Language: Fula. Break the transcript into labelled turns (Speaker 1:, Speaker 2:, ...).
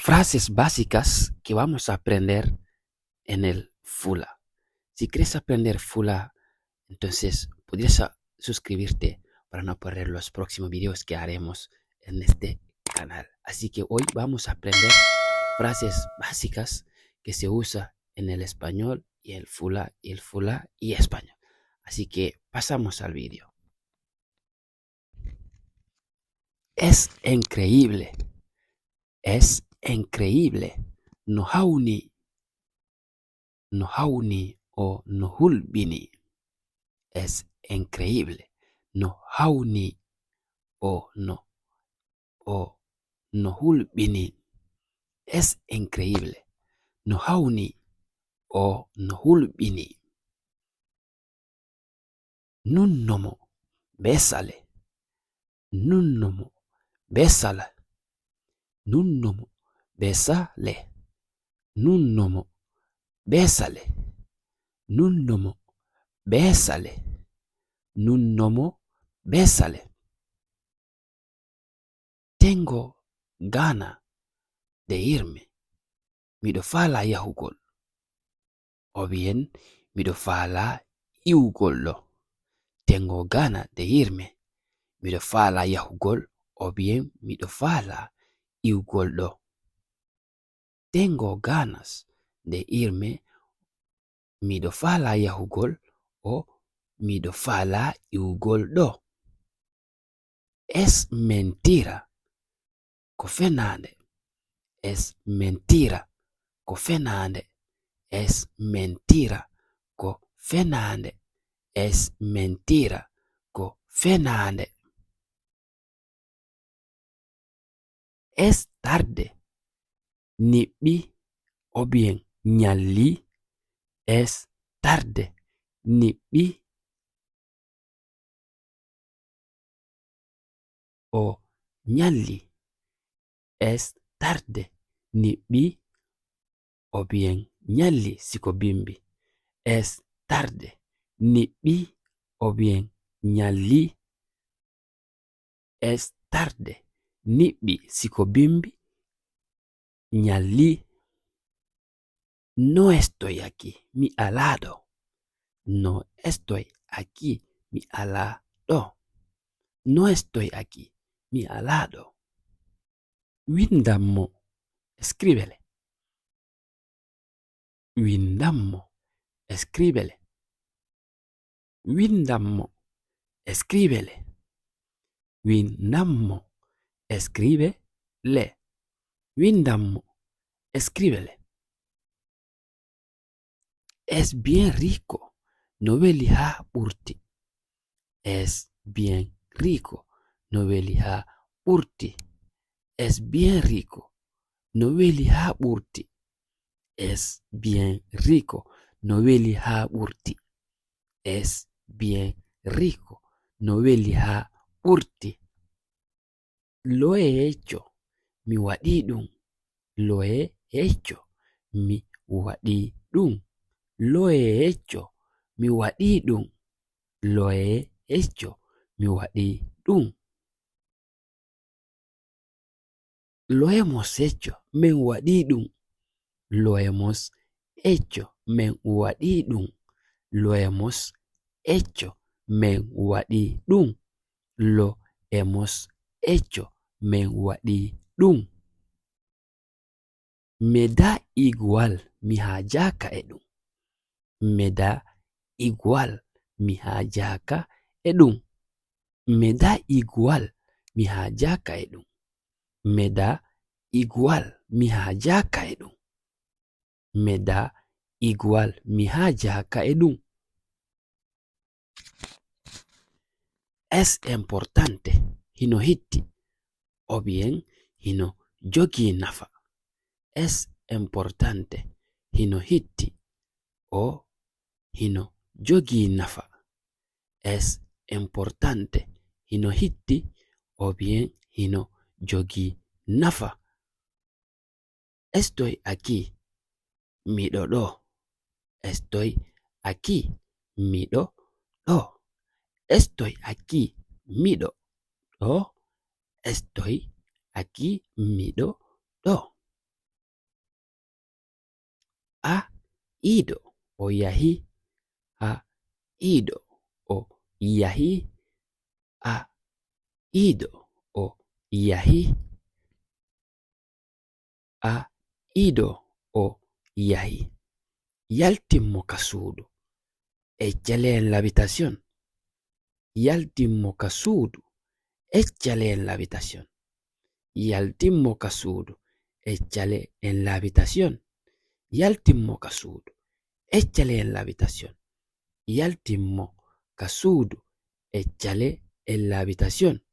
Speaker 1: frases básicas que vamos a aprender en el Fula. Si quieres aprender Fula, entonces podrías suscribirte para no perder los próximos videos que haremos en este canal. Así que hoy vamos a aprender frases básicas que se usa en el español y el Fula y español. Así que pasamos al video. Es increíble. Es increíble. Nohauni o nohulbini. Es increíble. Nohauni o nohulbini. Es increíble. Nohauni o nohulbini. Nunnomo. Bésale. Nunnomo. Bésala. Nunnomo. Bésale. Nunnomo. Bésale. Nunnomo. Bésale. Nunnomo. Bésale. Tengo gana de irme. Midofala yahugol. O bien, midofala iugollo. Tengo gana de irme. Midofala yahugol. O bien, midofala iugollo. Tengo ganas de irme. Midofala yahugol o midofala iugollo. Es mentira. Kofenande. Es mentira. Kofenande. Es mentira. Kofenande. Es mentira. Kofenande. Es tarde. Nibi o bien nyali. Es tarde. Nibi o nyali. Es tarde. Nibi o bien nyali sikobimbi. Es tarde. Nibi o bien nyali. Es tarde. Nibi sikobimbi. Nyali. No estoy aquí, mi alado. No estoy aquí, mi alado. No estoy aquí, mi alado. Windammo. Escríbele. Windammo. Escríbele. Windammo. Escríbele. Windammo. Escríbele. Windammo. Escríbele. Es bien rico. Noveliha urti. Es bien rico. Noveliha urti. Es bien rico. Noveliha urti. Es bien rico. Noveliha urti. Es bien rico. Noveliha urti. Lo he hecho. Mi wadidun. Lo he hecho. Mi wadidun. Lo he hecho. Mi wadidun. Lo he hecho. Mi wadidun. Lo hemos hecho. Men wadidun. Lo hemos hecho. Men wadidun. Lo hemos hecho. Men wadidun. Lo hemos hecho. Men wadidun. Me da igual mi hajaka edun. Me da igual mi hajaka edun. Me da igual mi hajaka edun. Me da igual mi hajaka edun. Me da igual mi hajaka edun. Es importante hino hiti o bien hino jogi nafa. Es importante hino hiti o hino jogi nafa. Es importante hino hiti o bien hino jogi nafa. Estoy aquí, midodo. Estoy aquí, midodo. Estoy aquí, midodo. Estoy aquí, midodo. ido o yahi ha ido o yahi ha ido o yahi ha ido o yahi. Yaltimmo ka suudu. Échale en la habitación. Yaltimmo ka suudu. Échale en la habitación. Yaltimmo ka suudu. Échale en la habitación. Yaltimmo ka suudu. Échale en la habitación. Yaltimmo ka suudu. Échale en la habitación.